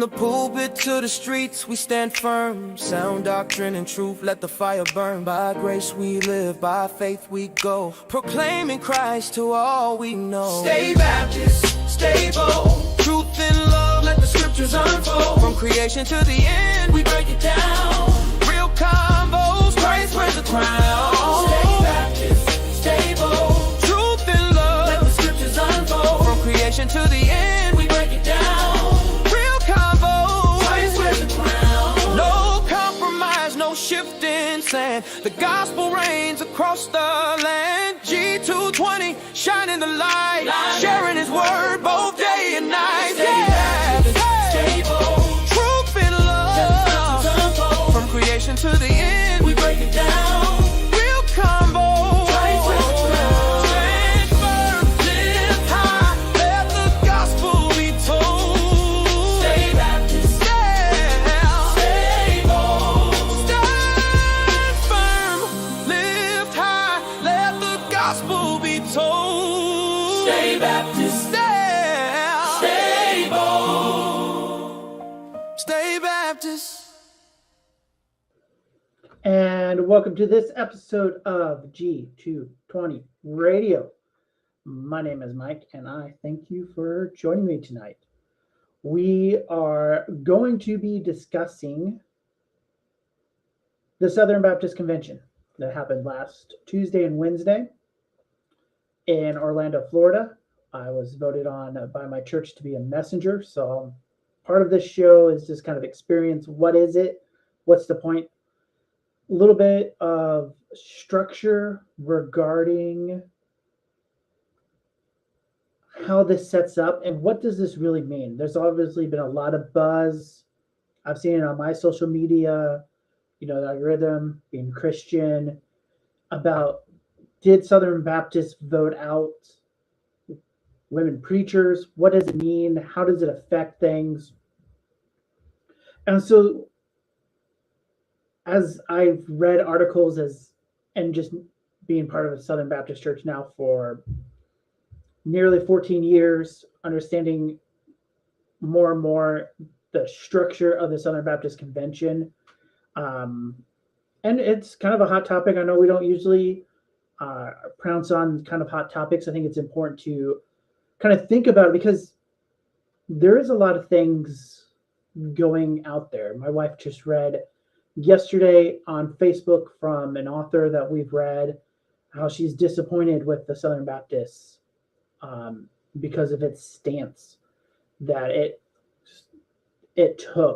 the pulpit to the streets, we stand firm. Sound doctrine and truth, let the fire burn. By grace we live, by faith we go, proclaiming Christ to all we know. Stay Baptist, stay bold. Truth and love, let the scriptures unfold. From creation to the end, We break it down. real combos, Christ wears the crown. Stay Baptist, stay bold. Truth and love, Let the scriptures unfold. from creation to the end, We break it down. real combos. Christ wears the crown. No compromise, no shifting sand. The gospel reigns across the land. G220, shining the light, sharing his word both day and night. Stay Yeah. Baptist, stay bold. Truth and Let the love, scriptures unfold. from creation to the end, We break it down. real combo. Christ wears the crown. Stand firm, live high, let the gospel be told. Stay Baptist, Yeah. stay bold. Stand firm, lift high, let the gospel be told. Stay Baptist, Stand, stay bold. stay Baptist. And welcome to this episode of G220 Radio. My name is Mike, and I thank you for joining me tonight. We are going to be discussing the Southern Baptist Convention that happened last Tuesday and Wednesday in Orlando, Florida. I was voted on by my church to be a messenger, so part of this show is just kind of experience. What is it? What's the point? A little bit of structure regarding how this sets up and what does this really mean. There's obviously been a lot of buzz. I've seen it on my social media, the algorithm, being Christian, about did Southern Baptists vote out women preachers? What does it mean? How does it affect things? And so as I've read articles and just being part of a Southern Baptist church now for nearly 14 years, understanding more and more the structure of the Southern Baptist Convention. And it's kind of a hot topic. I know we don't usually pronounce on kind of hot topics. I think it's important to kind of think about it because there is a lot of things going out there. My wife just read yesterday on Facebook from an author that we've read how she's disappointed with the Southern Baptists because of its stance that it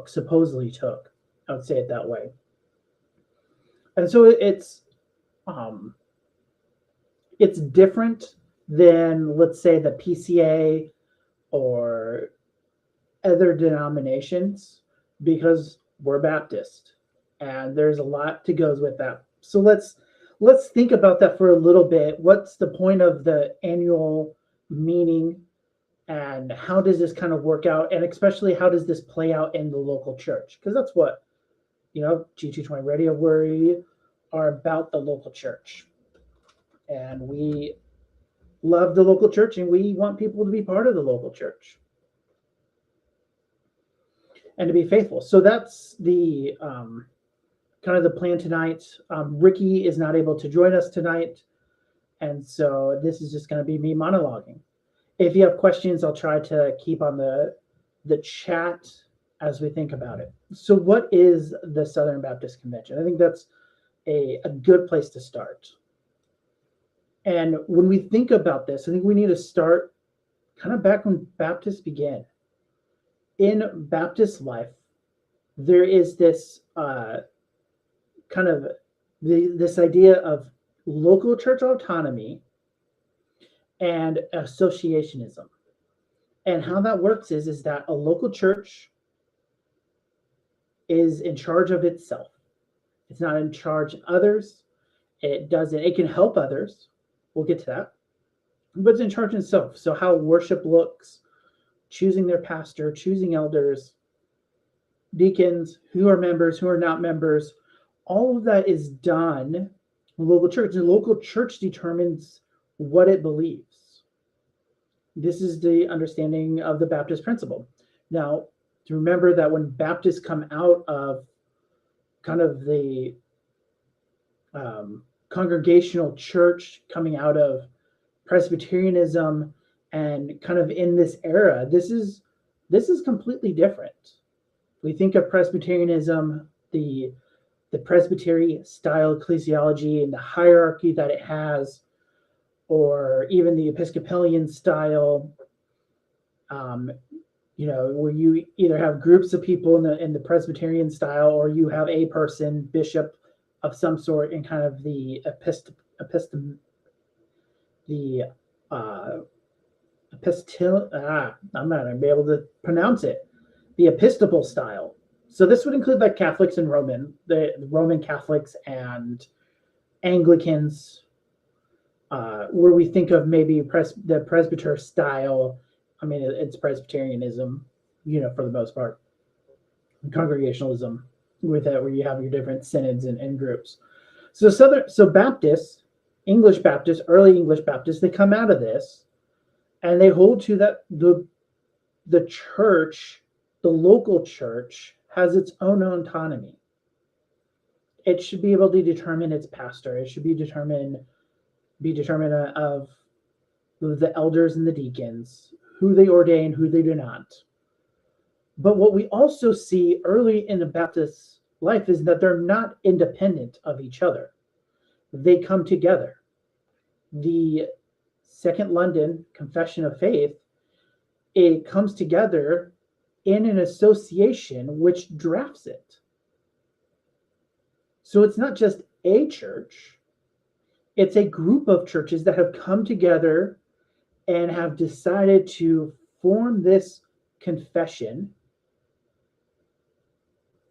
supposedly took. I would say it that way. And so it's different than, let's say, the PCA or other denominations because we're Baptist. And there's a lot to goes with that. So let's think about that for a little bit. What's the point of the annual meeting and how does this kind of work out? And especially how does this play out in the local church? Because that's what, G220 Radio, we are about the local church. And we love the local church and we want people to be part of the local church and to be faithful. So that's the kind of the plan tonight. Ricky is not able to join us tonight. And so this is just going to be me monologuing. If you have questions, I'll try to keep on the chat as we think about it. So what is the Southern Baptist Convention? I think that's a good place to start. And when we think about this, I think we need to start kind of back when Baptists began. In Baptist life, there is this kind of this idea of local church autonomy and associationism. And how that works is that a local church is in charge of itself. It's not in charge of others. It can help others. We'll get to that. But it's in charge of itself. So how worship looks, choosing their pastor, choosing elders, deacons, who are members, who are not members, all of that is done in the local church. The local church determines what it believes. This is the understanding of the Baptist principle. Now, to remember that when Baptists come out of kind of the congregational church, coming out of Presbyterianism, and kind of in this era, this is completely different. We think of Presbyterianism, the presbytery style ecclesiology and the hierarchy that it has, or even the Episcopalian style, where you either have groups of people in the Presbyterian style, or you have a person, bishop of some sort, in kind of the I'm not gonna be able to pronounce it, the Episcopal style. So this would include like Catholics and the Roman Catholics and Anglicans, where we think of maybe the presbyter style. I mean, it's Presbyterianism, for the most part. Congregationalism with that, where you have your different synods and groups. So Baptists, English Baptists, early English Baptists, they come out of this, and they hold to that the church, the local church, has its own autonomy. It should be able to determine its pastor. It should be determined of the elders and the deacons, who they ordain, who they do not. But what we also see early in the Baptist life is that they're not independent of each other. They come together. The Second London Confession of Faith, it comes together in an association which drafts it. So it's not just a church, it's a group of churches that have come together and have decided to form this confession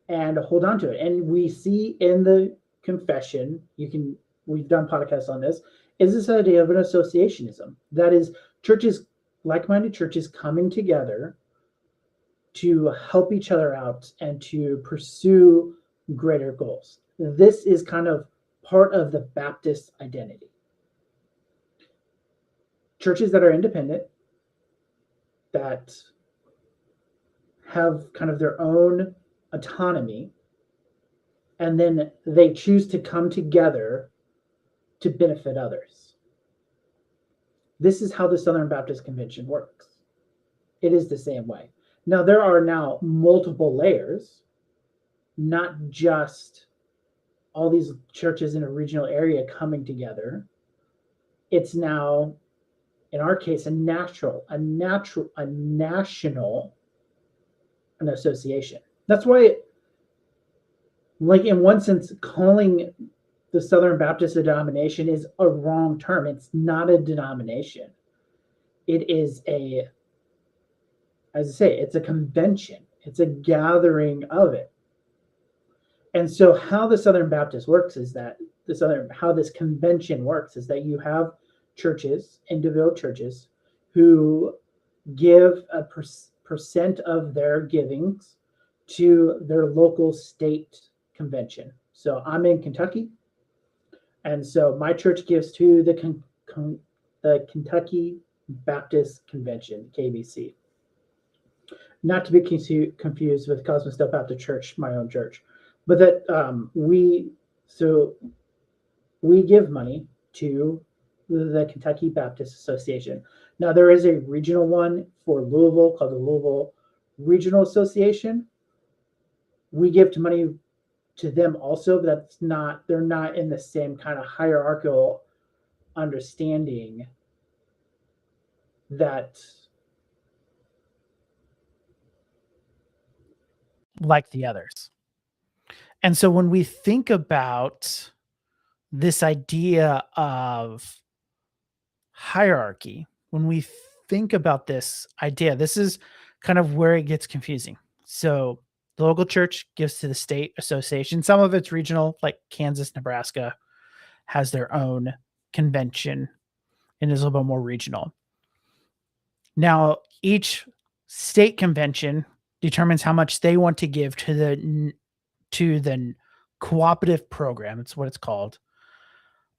and hold on to it. And we see in the confession, we've done podcasts on this, is this idea of an associationism. That is, churches, like-minded churches, coming together to help each other out and to pursue greater goals. This is kind of part of the Baptist identity. Churches that are independent, that have kind of their own autonomy, and then they choose to come together to benefit others. This is how the Southern Baptist Convention works. It is the same way. Now, there are now multiple layers, not just all these churches in a regional area coming together. It's now, in our case, an association. That's why, like, in one sense, calling the Southern Baptist a denomination is a wrong term. It's not a denomination. It is as I say, it's a convention. It's a gathering of it. And so how the Southern Baptist works is that how this convention works is that you have churches, individual churches, who give a percent of their givings to their local state convention. So I'm in Kentucky, and so my church gives to the Kentucky Baptist Convention, KBC. Not to be confused with Cosmos Del Baptist Church, my own church, but that we give money to the Kentucky Baptist Association. Now, there is a regional one for Louisville called the Louisville Regional Association. We give money to them also, but they're not in the same kind of hierarchical understanding that like the others. And so when we think about this idea of hierarchy, when we think about this idea, this is kind of where it gets confusing. So the local church gives to the state association. Some of it's regional, like Kansas, Nebraska has their own convention and is a little bit more regional. Now, each state convention determines how much they want to give to the cooperative program. It's what it's called.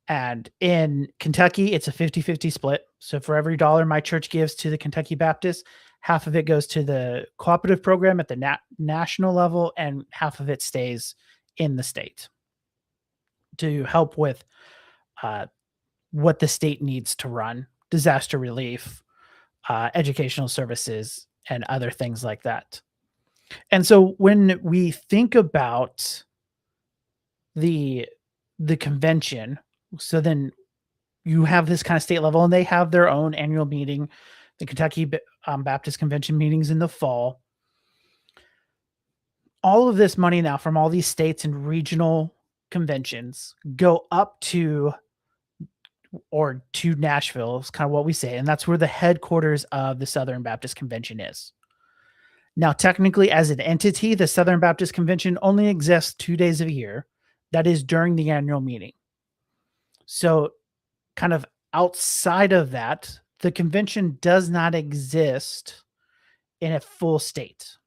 And in Kentucky, it's a 50-50 split. So for every dollar my church gives to the Kentucky Baptist, half of it goes to the cooperative program at the national level, and half of it stays in the state to help with what the state needs to run: disaster relief, educational services, and other things like that. And so when we think about the convention, so then you have this kind of state level, and they have their own annual meeting. The Kentucky Baptist Convention meetings in the fall. All of this money now from all these states and regional conventions go up to Nashville, is kind of what we say, and that's where the headquarters of the Southern Baptist Convention is. Now, technically, as an entity, the Southern Baptist Convention only exists 2 days of a year. That is during the annual meeting. So, kind of outside of that, the convention does not exist in a full state.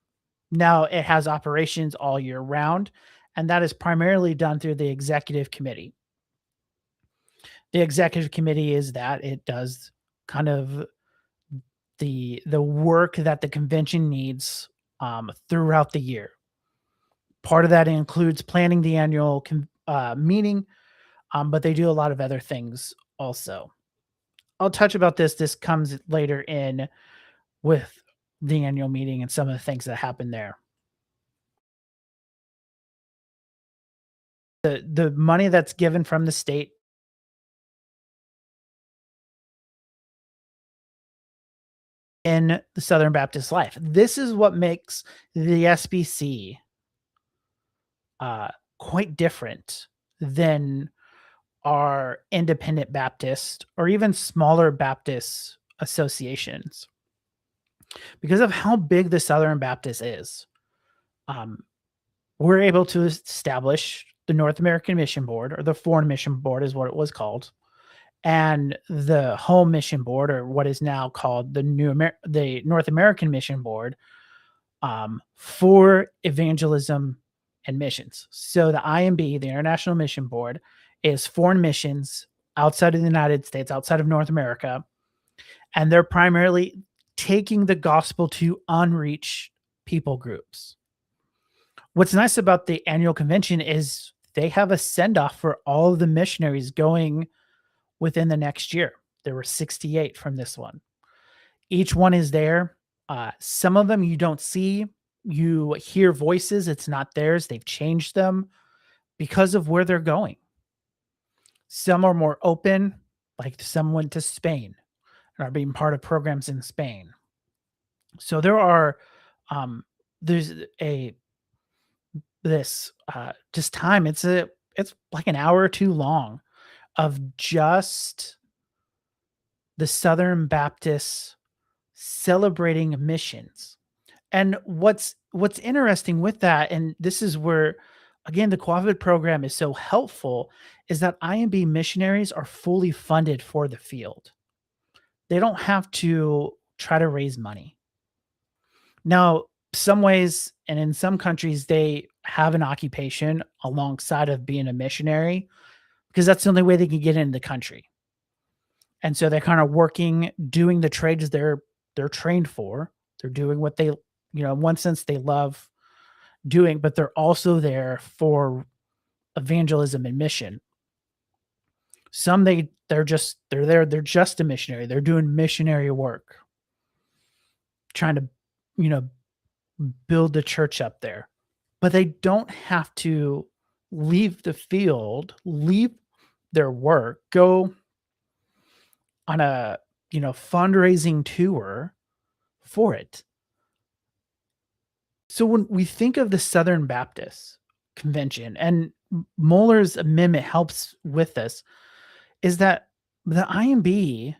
Now, it has operations all year round, and that is primarily done through the executive committee. The executive committee is that it does kind of the work that the convention needs throughout the year. Part of that includes planning the annual meeting, but they do a lot of other things also. I'll touch about this. This comes later in with the annual meeting and some of the things that happen there. The money that's given from the state in the Southern Baptist life. This is what makes the SBC quite different than our independent Baptist or even smaller Baptist associations. Because of how big the Southern Baptist is, we're able to establish the North American Mission Board, or the Foreign Mission Board is what it was called, and the Home Mission Board, or what is now called the North American Mission Board, for evangelism and missions. So the IMB, the International Mission Board, is foreign missions outside of the United States, outside of North America, and they're primarily taking the gospel to unreached people groups. What's nice about the annual convention is they have a send-off for all of the missionaries going within the next year. There were 68 from this one. Each one is there. Some of them you don't see. You hear voices. It's not theirs. They've changed them because of where they're going. Some are more open, like some went to Spain and are being part of programs in Spain. So there are, there's just time. It's like an hour or two long of just the Southern Baptists celebrating missions. And what's interesting with that, and this is where, again, the cooperative program is so helpful, is that IMB missionaries are fully funded for the field. They don't have to try to raise money. Now, some ways, and in some countries, they have an occupation alongside of being a missionary, because that's the only way they can get into the country. And so they're kind of working, doing the trades they're trained for. They're doing what they, in one sense they love doing, but they're also there for evangelism and mission. Some they're just a missionary. They're doing missionary work, trying to, build the church up there. But they don't have to leave the field, leave their work, go on a, fundraising tour for it. So when we think of the Southern Baptist Convention, and Mohler's amendment helps with this, is that the IMB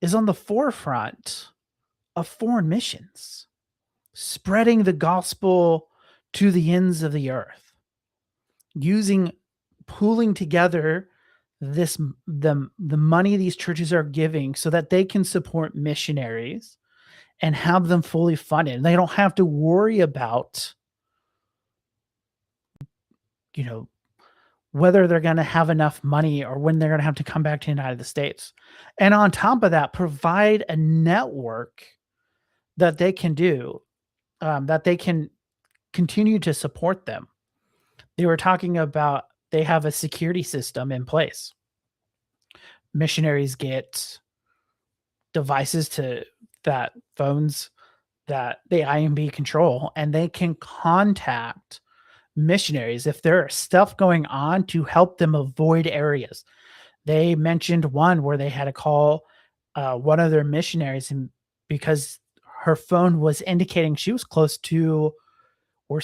is on the forefront of foreign missions, spreading the gospel to the ends of the earth, pooling together the money these churches are giving so that they can support missionaries and have them fully funded. And they don't have to worry about, whether they're going to have enough money or when they're going to have to come back to the United States. And on top of that, provide a network that they can do, that they can continue to support them. They were talking about they have a security system in place. Missionaries get devices to that phones that the IMB control, and they can contact missionaries if there are stuff going on to help them avoid areas. They mentioned one where they had to call one of their missionaries, and because her phone was indicating she was close to where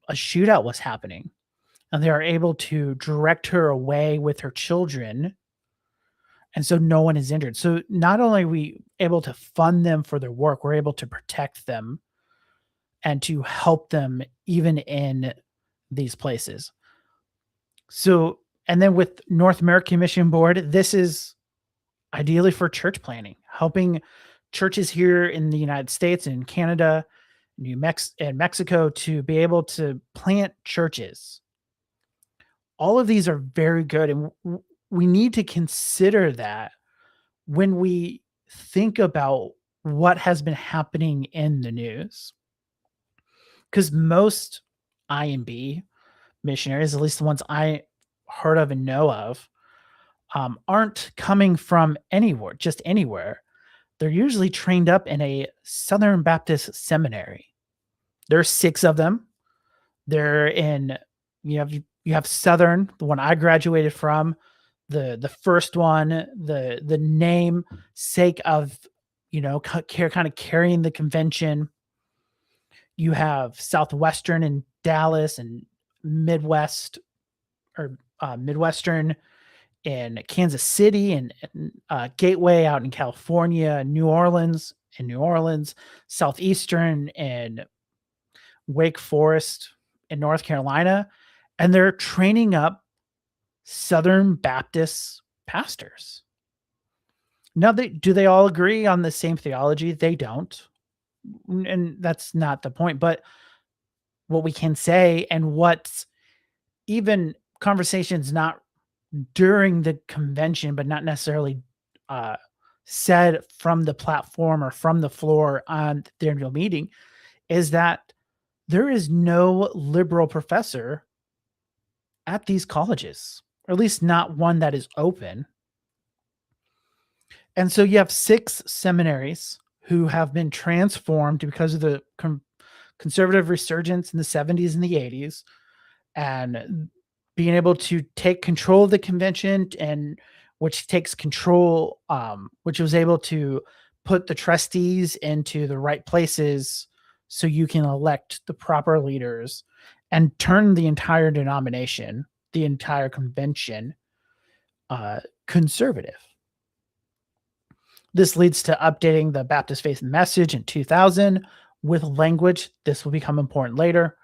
a shootout was happening, and they are able to direct her away with her children, and so no one is injured. So not only are we able to fund them for their work, we're able to protect them and to help them even in these places. So, and then with North American Mission Board, this is ideally for church planning, helping churches here in the United States and Canada, and Mexico to be able to plant churches. All of these are very good, and we need to consider that when we think about what has been happening in the news. Because most IMB missionaries, at least the ones I heard of and know of, aren't coming from anywhere, just anywhere. They're usually trained up in a Southern Baptist seminary. There are 6 of them. They're in, you have Southern, the one I graduated from, the first one, the name sake of, kind of carrying the convention. You have Southwestern in Dallas, and Midwest or Midwestern in Kansas City, and Gateway out in California, New Orleans, Southeastern in Wake Forest in North Carolina, and they're training up Southern Baptist pastors. Now, do they all agree on the same theology? They don't. And that's not the point. But what we can say, and what's even conversations not during the convention, but not necessarily said from the platform or from the floor on the annual meeting, is that there is no liberal professor at these colleges, or at least not one that is open. And so you have 6 seminaries who have been transformed because of the conservative resurgence in the 70s and the 80s, and being able to take control of the convention, and which takes control, which was able to put the trustees into the right places so you can elect the proper leaders and turn the entire denomination, the entire convention, conservative. This leads to updating the Baptist Faith and Message in 2000 with language. This will become important later.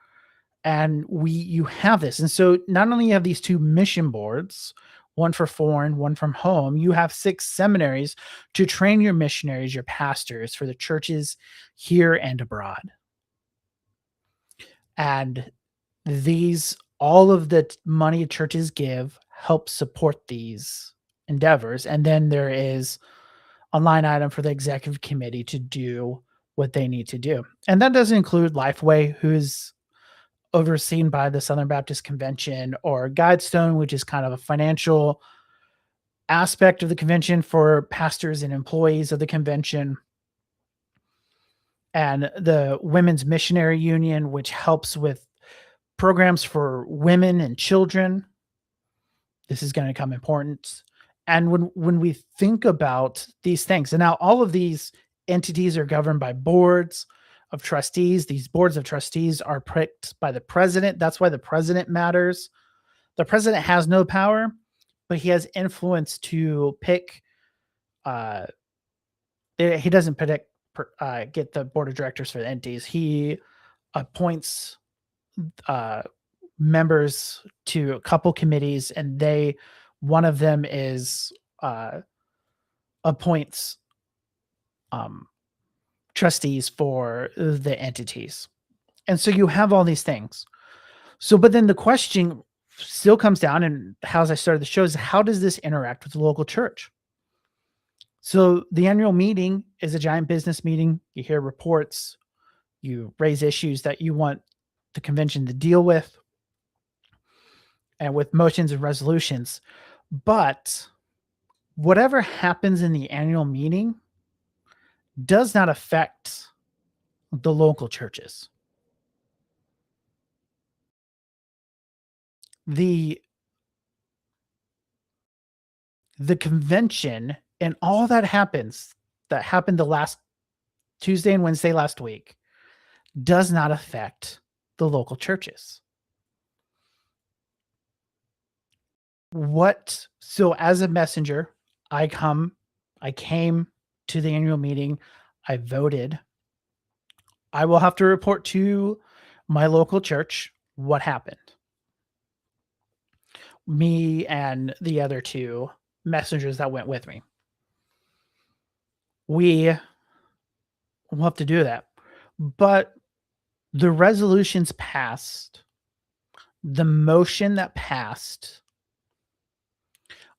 And you have this. And so not only you have these 2 mission boards, one for foreign, one from home, you have 6 seminaries to train your missionaries, your pastors for the churches here and abroad. And all of the money churches give helps support these endeavors. And then there is a line item for the executive committee to do what they need to do. And that doesn't include Lifeway, who's overseen by the Southern Baptist Convention, or Guidestone, which is kind of a financial aspect of the convention for pastors and employees of the convention, and the Women's Missionary Union, which helps with programs for women and children. This is going to become important. And when we think about these things, and now all of these entities are governed by boards of trustees. These boards of trustees are picked by the president. That's why the president matters. The president has no power, but he has influence to pick. He doesn't get the board of directors for the entities. He appoints members to a couple committees, and one of them is appoints trustees for the entities. And so you have all these things. So, but then the question still comes down, and as I started the show, is how does this interact with the local church? So the annual meeting is a giant business meeting. You hear reports, you raise issues that you want the convention to deal with, and with motions and resolutions. But whatever happens in the annual meeting does not affect the local churches. The convention and all that happened the last Tuesday and Wednesday last week does not affect the local churches. So as a messenger, I came to the annual meeting, I voted. I will have to report to my local church what happened. Me and the other two messengers that went with me. We will have to do that. But the resolutions passed, the motion that passed,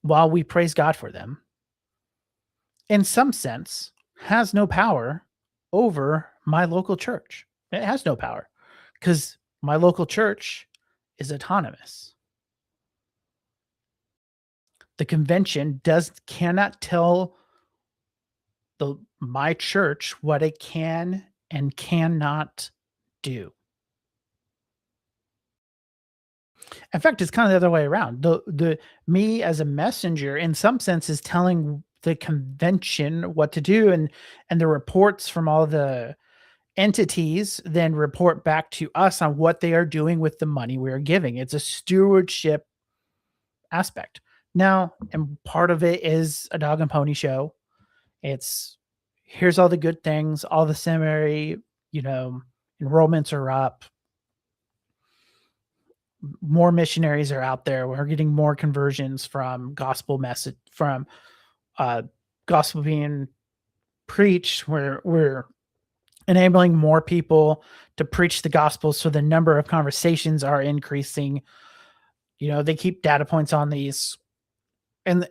while we praise God for them, in some sense, has no power over my local church. It has no power because my local church is autonomous. The convention cannot tell my church what it can and cannot do. In fact, it's kind of the other way around. Me as a messenger, in some sense, is telling the convention what to do, and the reports from all the entities then report back to us on what they are doing with the money we are giving. It's a stewardship aspect. Now, and part of it is a dog and pony show. It's here's all the good things, all the seminary, enrollments are up. More missionaries are out there. We're getting more conversions from gospel being preached. We're enabling more people to preach the gospel, so the number of conversations are increasing. They keep data points on these, and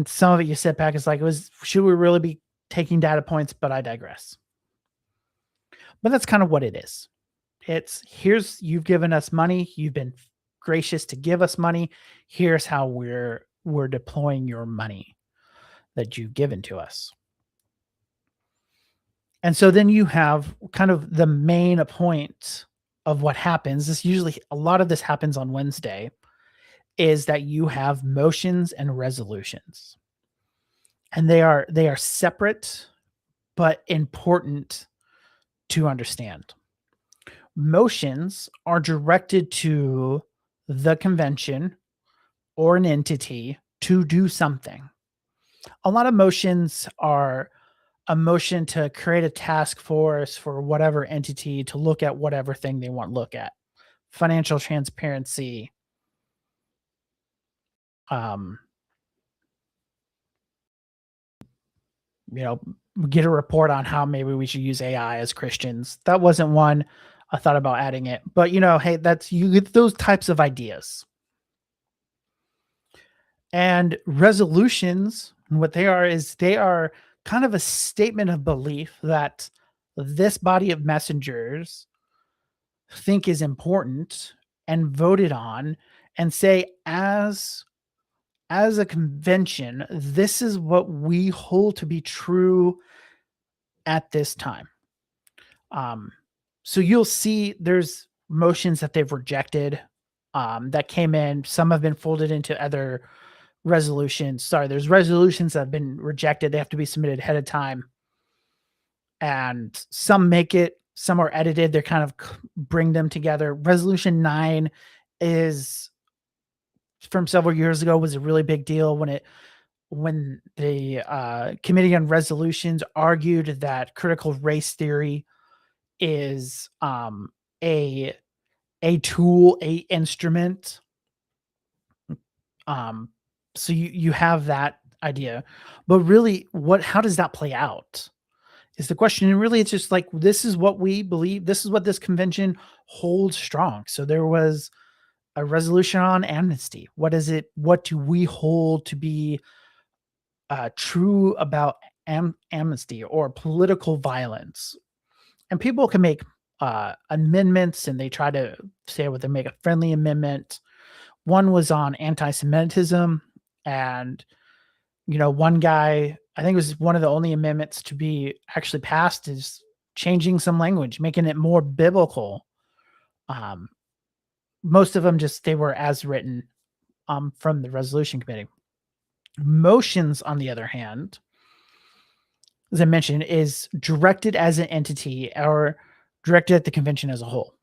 some of it you sit back, it's like, should we really be taking data points? But I digress. But that's kind of what it is. You've given us money. You've been gracious to give us money. Here's how we're deploying your money that you've given to us. And so then you have kind of the main point of what happens. A lot of this happens on Wednesday, is that you have motions and resolutions. And they are separate but important to understand. Motions are directed to the convention or an entity to do something. A lot of motions are a motion to create a task force for whatever entity to look at whatever thing they want to look at. Financial transparency. Get a report on how maybe we should use AI as Christians. That wasn't one. I thought about adding it, but hey, you get those types of ideas. And resolutions, what they are, is they are kind of a statement of belief that this body of messengers think is important and voted on, and say, as a convention, this is what we hold to be true at this time. So you'll see there's motions that they've rejected that came in. Some have been folded into other resolutions. There's resolutions that have been rejected. They have to be submitted ahead of time. And some make it, some are edited. They kind of bring them together. Resolution 9 is from several years ago, was a really big deal when the Committee on Resolutions argued that critical race theory is a tool, a instrument. So you have that idea, but really, how does that play out is the question. And really, it's just like, this is what we believe. This is what this convention holds strong. So there was a resolution on amnesty. What is it? What do we hold to be true about amnesty or political violence. And people can make amendments, and they try to say what they make a friendly amendment. One was on anti-Semitism, and one guy, I think it was one of the only amendments to be actually passed, is changing some language, making it more biblical. Most of them they were as written from the resolution committee. Motions, on the other hand, as I mentioned, is directed as an entity or directed at the convention as a whole.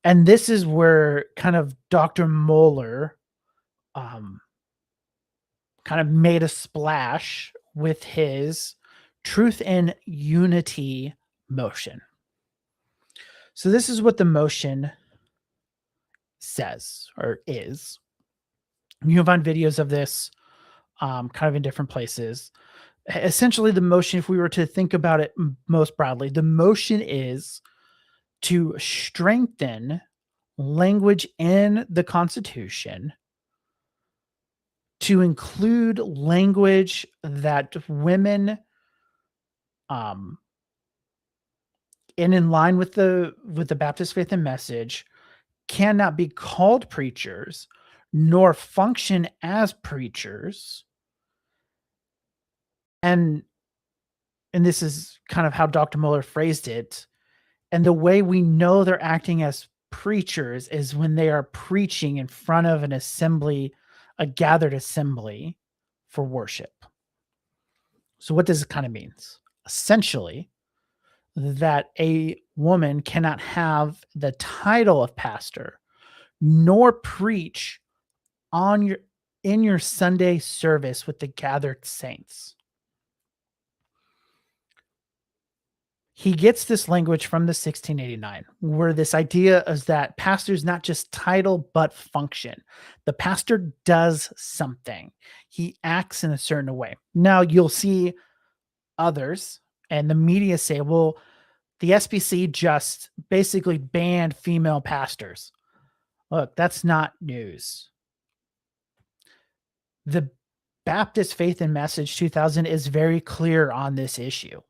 And this is where kind of Dr. Mohler kind of made a splash with his Truth and Unity motion. So this is what the motion says or is. You can find videos of this kind of in different places. Essentially, the motion, if we were to think about it most broadly, the motion is to strengthen language in the Constitution to include language that women, and in line with the Baptist faith and message, cannot be called preachers nor function as preachers. And this is kind of how Dr. Mohler phrased it. And the way we know they're acting as preachers is when they are preaching in front of an assembly, a gathered assembly for worship. So what does it kind of means? Essentially, that a woman cannot have the title of pastor nor preach in your Sunday service with the gathered saints. He gets this language from the 1689, where this idea is that pastor's not just title, but function. The pastor does something. He acts in a certain way. Now you'll see others and the media say, well, the SBC just basically banned female pastors. Look, that's not news. The Baptist Faith and Message 2000 is very clear on this issue.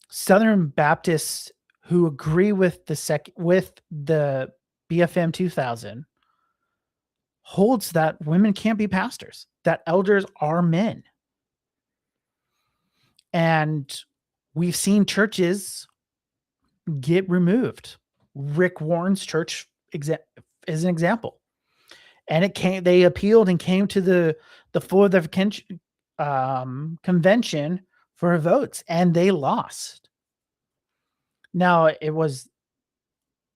Southern Baptists who agree with the BFM 2000 holds that women can't be pastors, that elders are men. And we've seen churches get removed. Rick Warren's church is an example. And they appealed and came to the floor of the convention for votes, and they lost. Now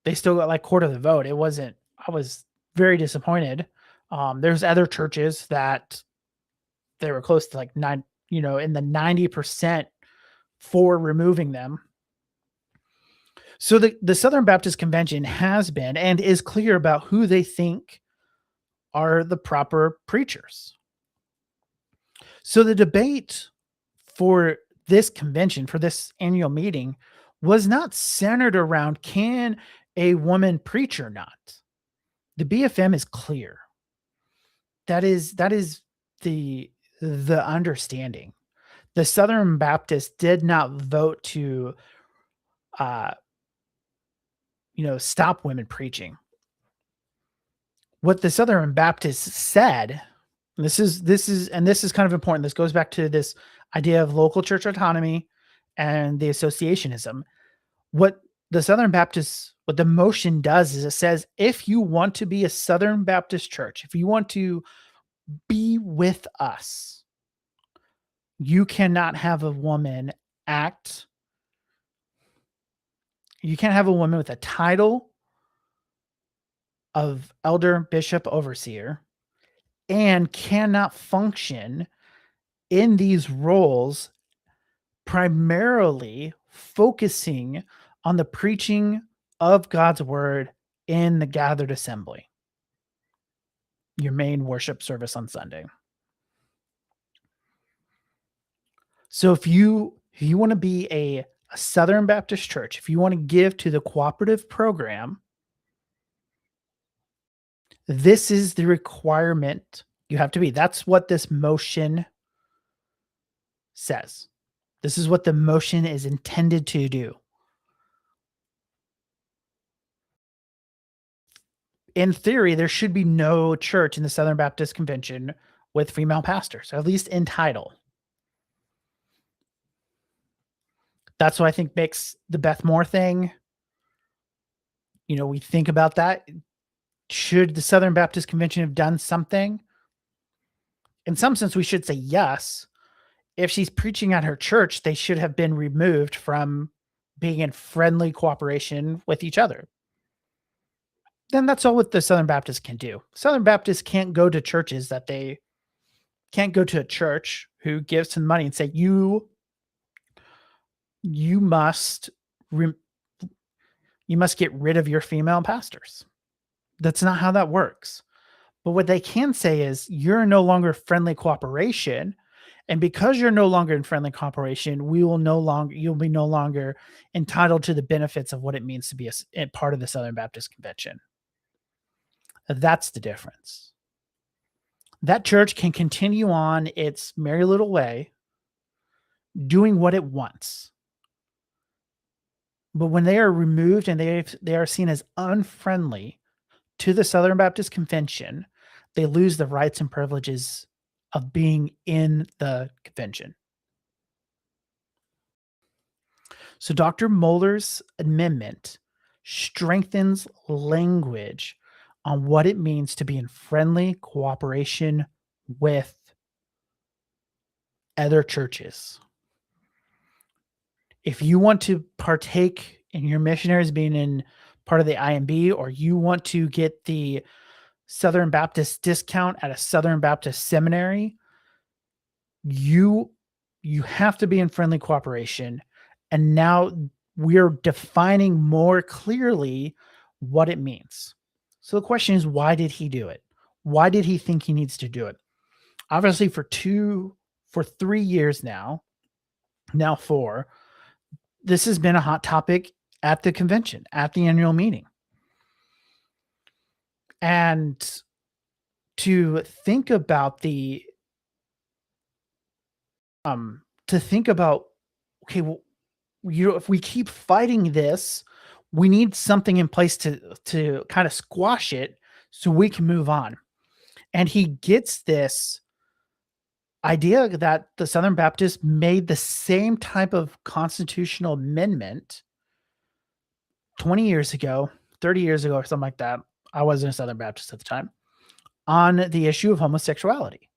they still got like quarter of the vote. I was very disappointed. There's other churches that they were close to like in the 90% for removing them. So the Southern Baptist Convention has been and is clear about who they think are the proper preachers. So the debate for this convention, for this annual meeting, was not centered around can a woman preach or not. The BFM is clear. That is the understanding. The Southern Baptists did not vote to stop women preaching. What the Southern Baptists said, and this is kind of important. This goes back to this idea of local church autonomy and the associationism. What the Southern Baptists, what the motion does is it says, if you want to be a Southern Baptist church, if you want to be with us, you cannot have a woman you can't have a woman with a title of elder, bishop, overseer, and cannot function in these roles primarily focusing on the preaching of God's word in the gathered assembly, your main worship service on Sunday. So if you want to be a Southern Baptist church, if you want to give to the cooperative program, this is the requirement You have to be. That's what this motion says. This is what the motion is intended to do. In theory, there should be no church in the Southern Baptist Convention with female pastors, at least in title. That's what I think makes the Beth Moore thing. We think about that. Should the Southern Baptist Convention have done something? In some sense, we should say yes. If she's preaching at her church, they should have been removed from being in friendly cooperation with each other. Then that's all what the Southern Baptists can do. Southern Baptists can't go to churches that they can't go to a church who gives them money and say, you must get rid of your female pastors. That's not how that works. But what they can say is you're no longer friendly cooperation. And because you're no longer in friendly cooperation, you'll be no longer entitled to the benefits of what it means to be a part of the Southern Baptist Convention. That's the difference. That church can continue on its merry little way, doing what it wants. But when they are removed and they are seen as unfriendly to the Southern Baptist Convention, they lose the rights and privileges of being in the convention. So Dr. Mohler's amendment strengthens language on what it means to be in friendly cooperation with other churches. If you want to partake in your missionaries being in part of the IMB, or you want to get the Southern Baptist discount at a Southern Baptist seminary, you have to be in friendly cooperation. And now we're defining more clearly what it means. So the question is, why did he do it? Why did he think he needs to do it? Obviously for 3 years now 4, this has been a hot topic at the convention, at the annual meeting. And to think about okay, well, if we keep fighting this, we need something in place to kind of squash it so we can move on. And he gets this idea that the Southern Baptists made the same type of constitutional amendment 20 years ago, 30 years ago, or something like that. I wasn't a Southern Baptist at the time, on the issue of homosexuality.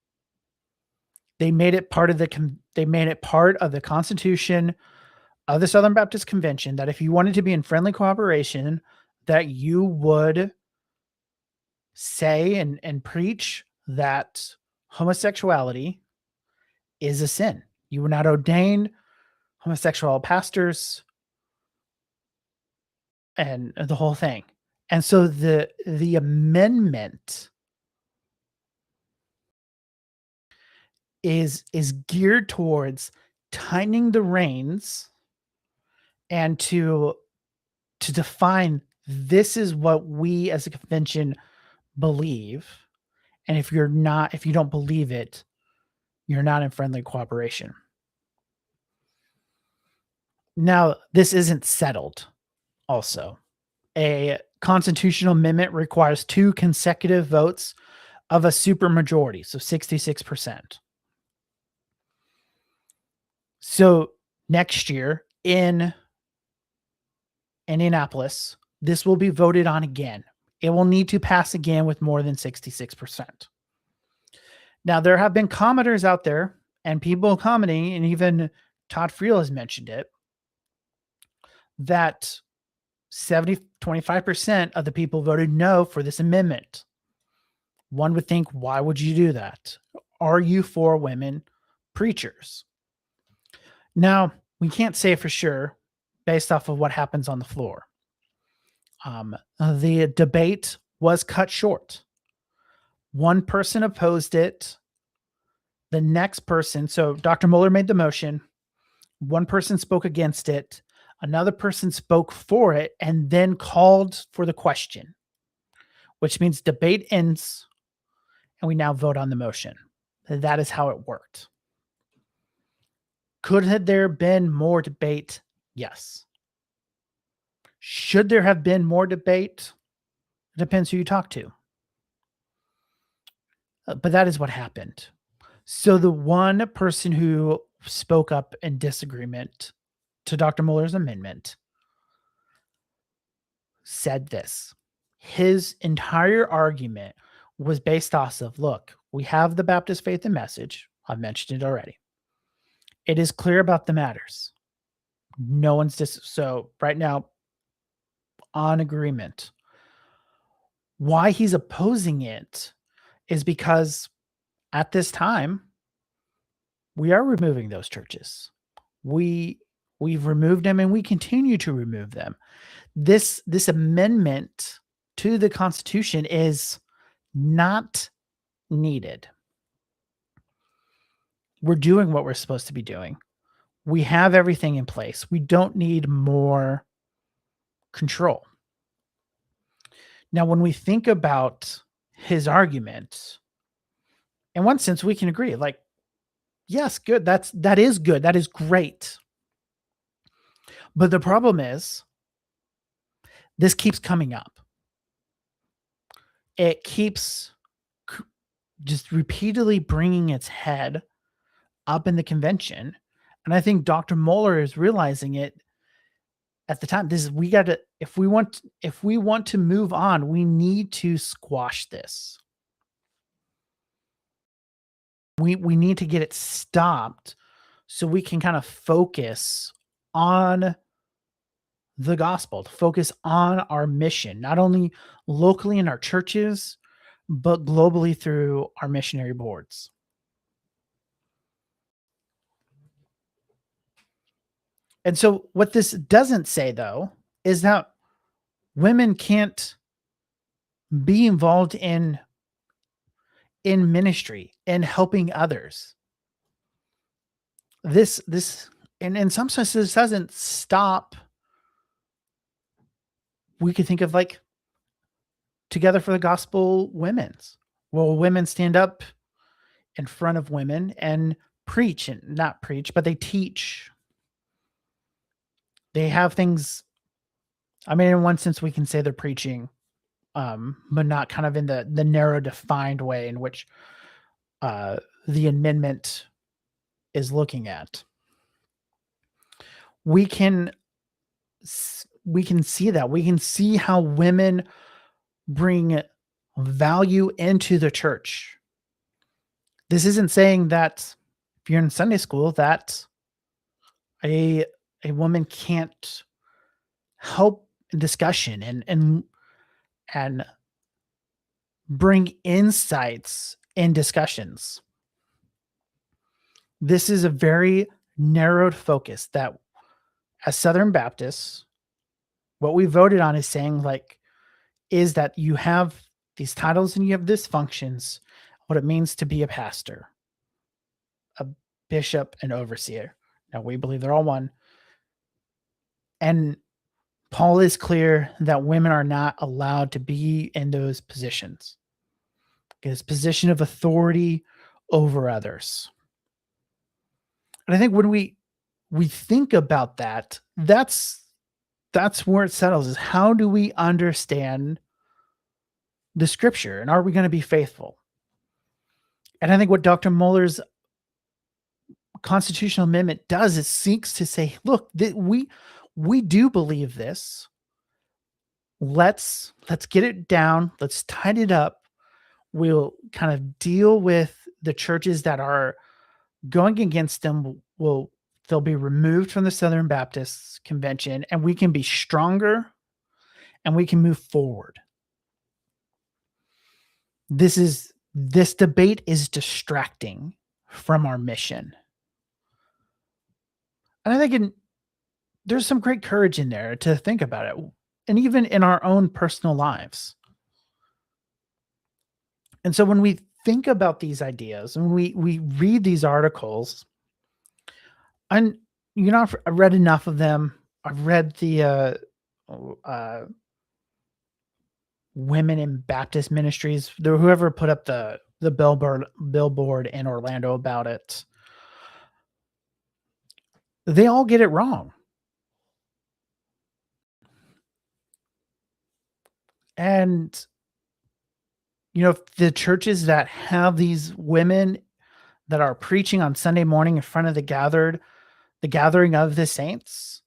They made it part of the Constitution of the Southern Baptist Convention that if you wanted to be in friendly cooperation, that you would say and preach that homosexuality is a sin. You would not ordain homosexual pastors and the whole thing. And so the amendment is geared towards tightening the reins and to define, this is what we as a convention believe. And if you don't believe it, you're not in friendly cooperation. Now, this isn't settled also. A constitutional amendment requires 2 consecutive votes of a supermajority, so 66%. So next year in Indianapolis, this will be voted on again. It will need to pass again with more than 66%. Now, there have been commenters out there and people commenting, and even Todd Friel has mentioned it, that 25% of the people voted no for this amendment. One would think, why would you do that? Are you for women preachers? Now, we can't say for sure based off of what happens on the floor. The debate was cut short. One person opposed it. The next person, so Dr. Mohler made the motion. One person spoke against it. Another person spoke for it and then called for the question, which means debate ends and we now vote on the motion. That is how it worked. Could there been more debate? Yes. Should there have been more debate? It depends who you talk to. But that is what happened. So the one person who spoke up in disagreement to Dr. Mohler's amendment said this. His entire argument was based off of, look, we have the Baptist faith and message. I've mentioned it already. It is clear about the matters. No one's so right now on agreement. Why he's opposing it is because at this time we are removing those churches. We've removed them and we continue to remove them. This amendment to the Constitution is not needed. We're doing what we're supposed to be doing. We have everything in place. We don't need more control. Now, when we think about his argument, in one sense, we can agree, like, yes, good. That is good. That is great. But the problem is, this keeps coming up. It keeps just repeatedly bringing its head up in the convention. And I think Dr. Mohler is realizing it at the time. We got to, if we want to move on, we need to squash this. We need to get it stopped so we can kind of focus on the gospel, to focus on our mission, not only locally in our churches, but globally through our missionary boards. And so what this doesn't say, though, is that women can't be involved in ministry and helping others. This and in some sense, this doesn't stop. We could think of like Together for the Gospel Women's. Well, women stand up in front of women and preach, and not preach, but they teach. They have things. I mean, in one sense, we can say they're preaching, but not kind of in the narrow, defined way in which the amendment is looking at. We can see that. We can see how women bring value into the church. This isn't saying that if you're in Sunday school that a woman can't help in discussion and bring insights in discussions. This is a very narrowed focus that as Southern Baptists, what we voted on is saying is that you have these titles and you have these functions, what it means to be a pastor, a bishop, and overseer. Now we believe they're all one. And Paul is clear that women are not allowed to be in those positions. This position of authority over others. And I think when we think about that, that's where it settles, is how do we understand the scripture and are we going to be faithful? And I think what Dr. Mohler's constitutional amendment does is seeks to say, look, we do believe this. Let's get it down. Let's tighten it up. We'll kind of deal with the churches that are going against them. They'll be removed from the Southern Baptist Convention, and we can be stronger and we can move forward. This debate is distracting from our mission. And I think there's some great courage in there to think about it, and even in our own personal lives. And so when we think about these ideas and we read these articles, and I've read enough of them. I've read the Women in Baptist Ministries, whoever put up the the billboard in Orlando about it. They all get it wrong. And, the churches that have these women that are preaching on Sunday morning in front of the gathering of the saints,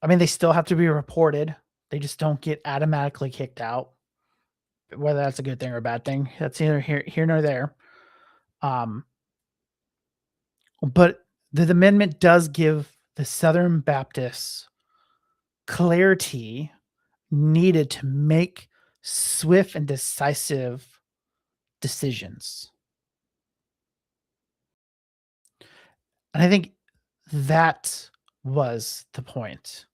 I mean, they still have to be reported. They just don't get automatically kicked out. Whether that's a good thing or a bad thing, that's neither here nor there. But the amendment does give the Southern Baptists clarity needed to make swift and decisive decisions. And I think that was the point.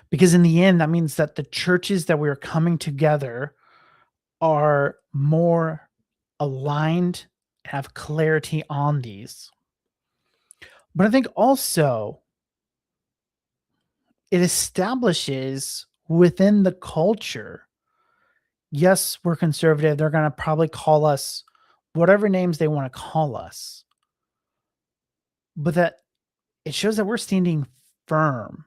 Because in the end, that means that the churches that we are coming together are more aligned, have clarity on these. But I think also it establishes within the culture, yes, we're conservative. They're going to probably call us whatever names they want to call us. But that it shows that we're standing firm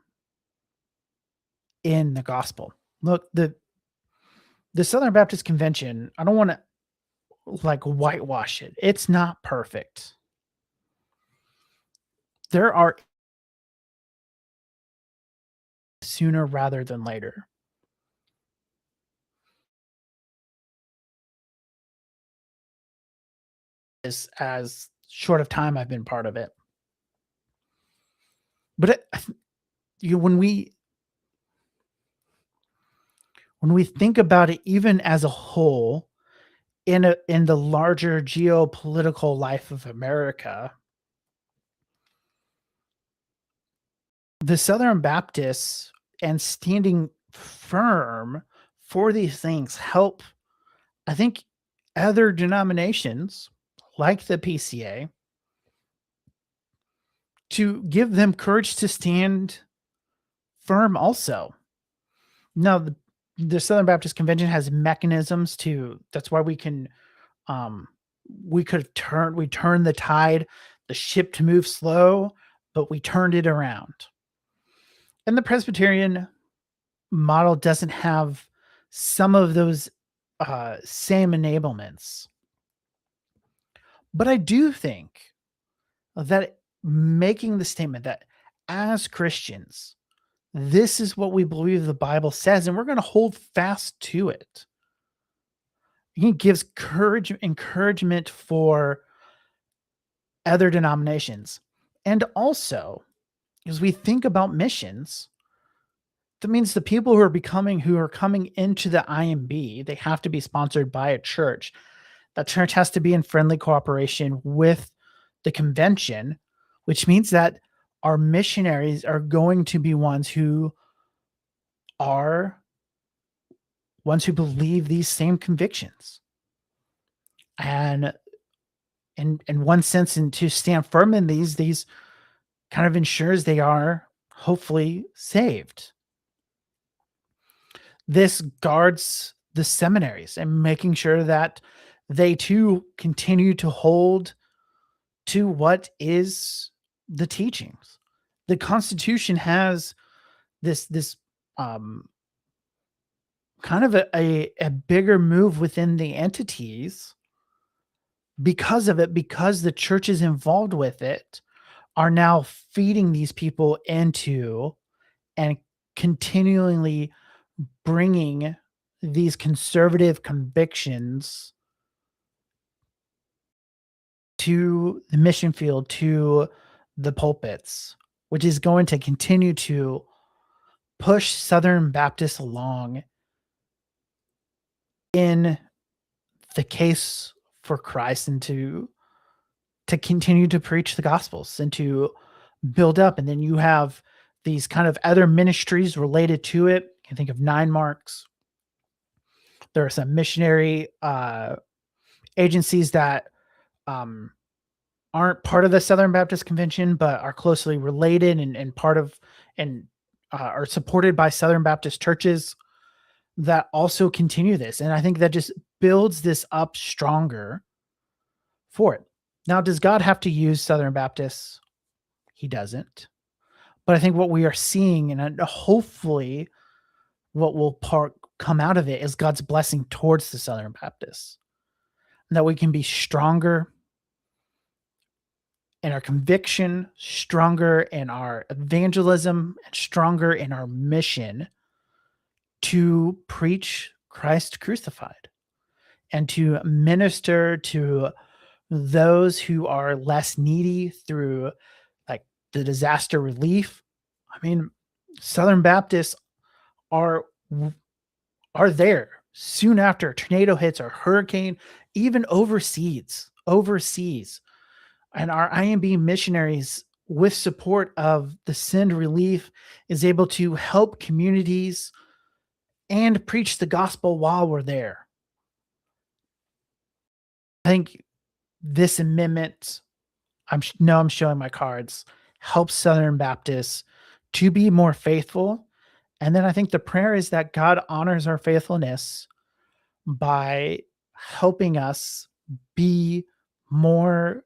in the gospel. Look, the Southern Baptist Convention, I don't want to whitewash it. It's not perfect. There are sooner rather than later. As short of time I've been part of it. But when we think about it, even as a whole, in the larger geopolitical life of America, the Southern Baptists and standing firm for these things help, I think, other denominations like the PCA to give them courage to stand firm also. Now, the Southern Baptist Convention has mechanisms that's why we can, we turned the tide, the ship to move slow, but we turned it around. And the Presbyterian model doesn't have some of those same enablements. But I do think that making the statement that as Christians, this is what we believe the Bible says, and we're going to hold fast to it. It gives encouragement for other denominations. And also, as we think about missions, that means the people who are coming into the IMB, they have to be sponsored by a church. That church has to be in friendly cooperation with the convention, which means that our missionaries are going to be ones who believe these same convictions. And in one sense, and to stand firm in these kind of ensures they are hopefully saved. This guards the seminaries and making sure that they too continue to hold to what is the teachings. The Constitution has this kind of a bigger move within the entities because of it, because the churches involved with it are now feeding these people into and continually bringing these conservative convictions to the mission field, to the pulpits, which is going to continue to push Southern Baptists along in the case for Christ and to continue to preach the gospels and to build up. And then you have these kind of other ministries related to it. You can think of Nine Marks. There are some missionary agencies that aren't part of the Southern Baptist Convention, but are closely related and part of and are supported by Southern Baptist churches. that also continue this. And I think that just builds this up stronger for it. Now, does God have to use Southern Baptists? He doesn't. But I think what we are seeing, and hopefully what will come out of it, is God's blessing towards the Southern Baptists. And that we can be stronger in our conviction, stronger in our evangelism, and stronger in our mission to preach Christ crucified and to minister to those who are less needy through like the disaster relief. I mean, Southern Baptists are there soon after a tornado hits or hurricane, even overseas. And our IMB missionaries, with support of the Send Relief, is able to help communities and preach the gospel while we're there. I think this amendment, I'm showing my cards, helps Southern Baptists to be more faithful. And then I think the prayer is that God honors our faithfulness by helping us be more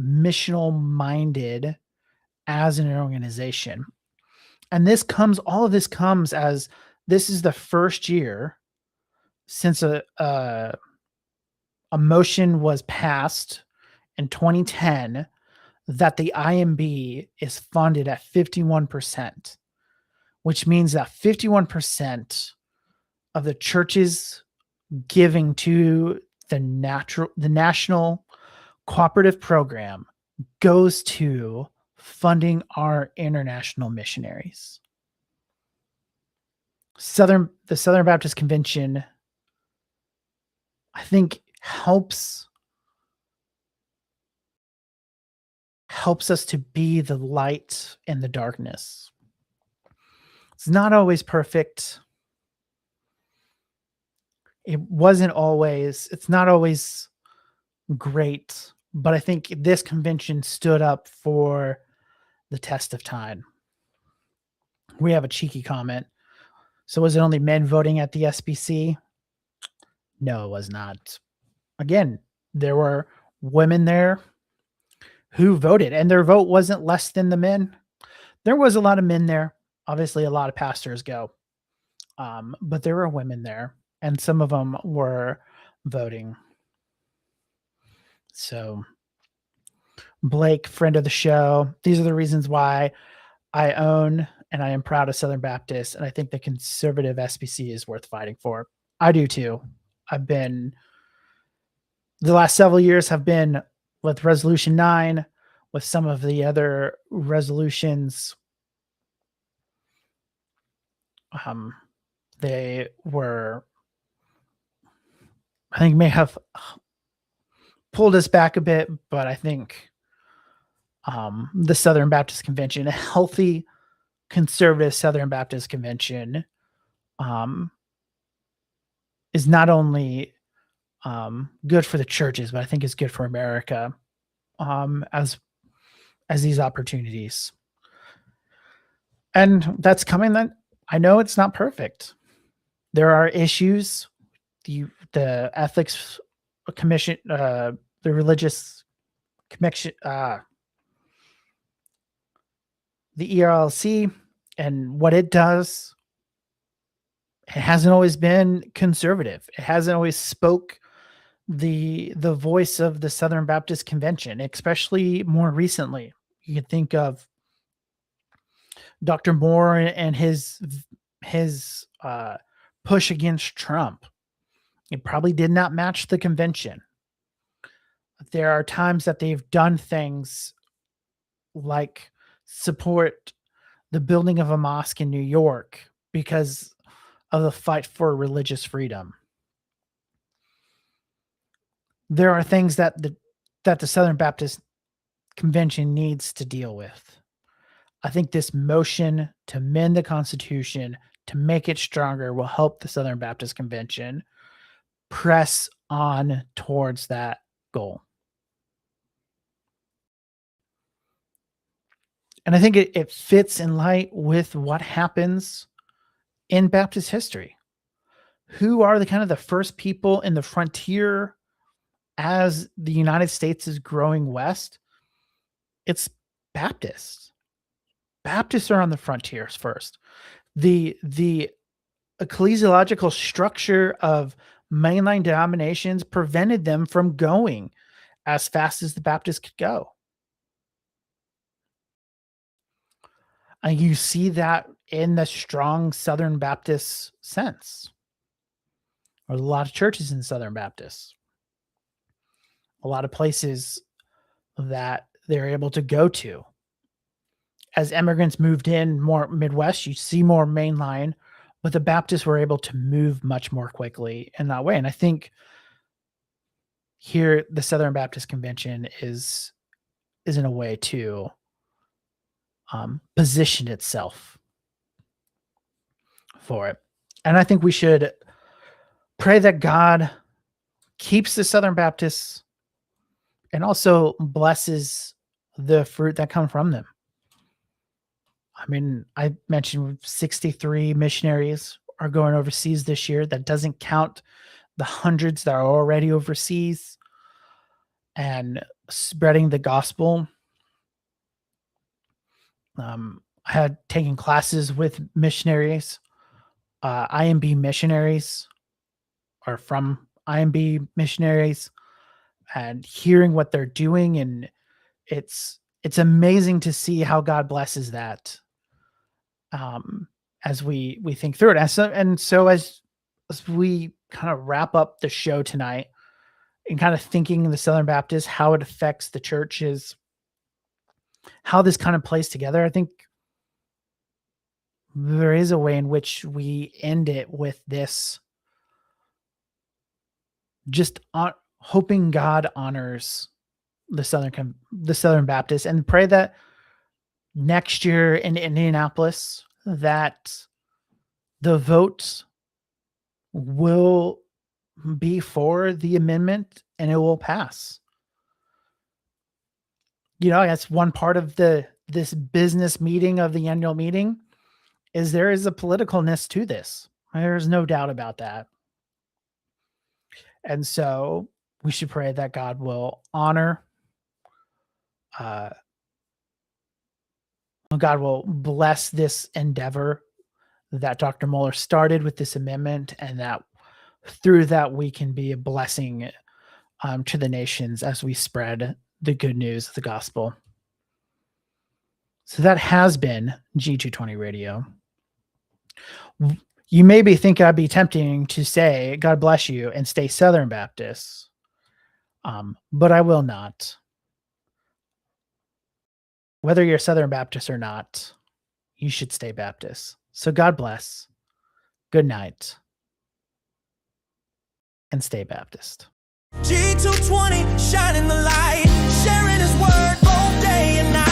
missional minded as an organization. And all of this comes as this is the first year since a motion was passed in 2010 that the IMB is funded at 51%, which means that 51% of the church's giving to the national cooperative program goes to funding our international missionaries. The Southern Baptist Convention, I think, helps us to be the light in the darkness. It's not always perfect. It's not always great, but I think this convention stood up for the test of time. We have a cheeky comment. So was it only men voting at the SBC? No, it was not. Again, there were women there who voted, and their vote wasn't less than the men. There was a lot of men there. Obviously, a lot of pastors go. But there were women there, and some of them were voting. So, Blake, friend of the show, these are the reasons why I own and I am proud of Southern Baptist, and I think the conservative SBC is worth fighting for. I do too. The last several years have been with Resolution 9, with some of the other resolutions. They were, I think, may have pulled us back a bit, but I think the Southern Baptist Convention, a healthy conservative Southern Baptist Convention, is not only good for the churches, but I think is good for America as these opportunities. And that's coming. That I know it's not perfect. There are issues. The ethics commission, the religious commission, the ERLC and what it does, it hasn't always been conservative. It hasn't always spoke the voice of the Southern Baptist Convention, especially more recently. You can think of Dr. Moore and his push against Trump. It probably did not match the convention. There are times that they've done things like support the building of a mosque in New York because of the fight for religious freedom. There are things that the Southern Baptist Convention needs to deal with. I think this motion to amend the Constitution to make it stronger will help the Southern Baptist Convention press on towards that goal. And I think it fits in light with what happens in Baptist history. who are the kind of the first people in the frontier as the United States is growing west? It's Baptists. Baptists are on the frontiers first. The ecclesiological structure of mainline denominations prevented them from going as fast as the Baptists could go. And you see that in the strong Southern Baptist sense. There's a lot of churches in Southern Baptists. A lot of places that they're able to go to. As immigrants moved in more Midwest, you see more mainline, but the Baptists were able to move much more quickly in that way. And I think here the Southern Baptist Convention is in a way to position itself for it. And I think we should pray that God keeps the Southern Baptists and also blesses the fruit that come from them. I mean, I mentioned 63 missionaries are going overseas this year. That doesn't count the hundreds that are already overseas and spreading the gospel. I had taken classes with missionaries, IMB missionaries, or from IMB missionaries, and hearing what they're doing, and it's amazing to see how God blesses that as we think through it. And so as we kind of wrap up the show tonight and kind of thinking the Southern Baptist, how it affects the churches, how this kind of plays together, I think there is a way in which we end it with this, just hoping God honors the Southern Baptist, and pray that next year in Indianapolis that the votes will be for the amendment and it will pass. You know, that's one part of this business meeting of the annual meeting, is there is a politicalness to this. There's no doubt about that. And so we should pray that God will honor, God will bless this endeavor that Dr. Mohler started with this amendment, and that through that we can be a blessing to the nations as we spread the good news of the gospel. So that has been G220 Radio. You may be thinking I'd be tempting to say, God bless you and stay Southern Baptist, but I will not. Whether you're Southern Baptist or not, you should stay Baptist. So God bless, good night, and stay Baptist. G220, shining the light, sharing his word both day and night.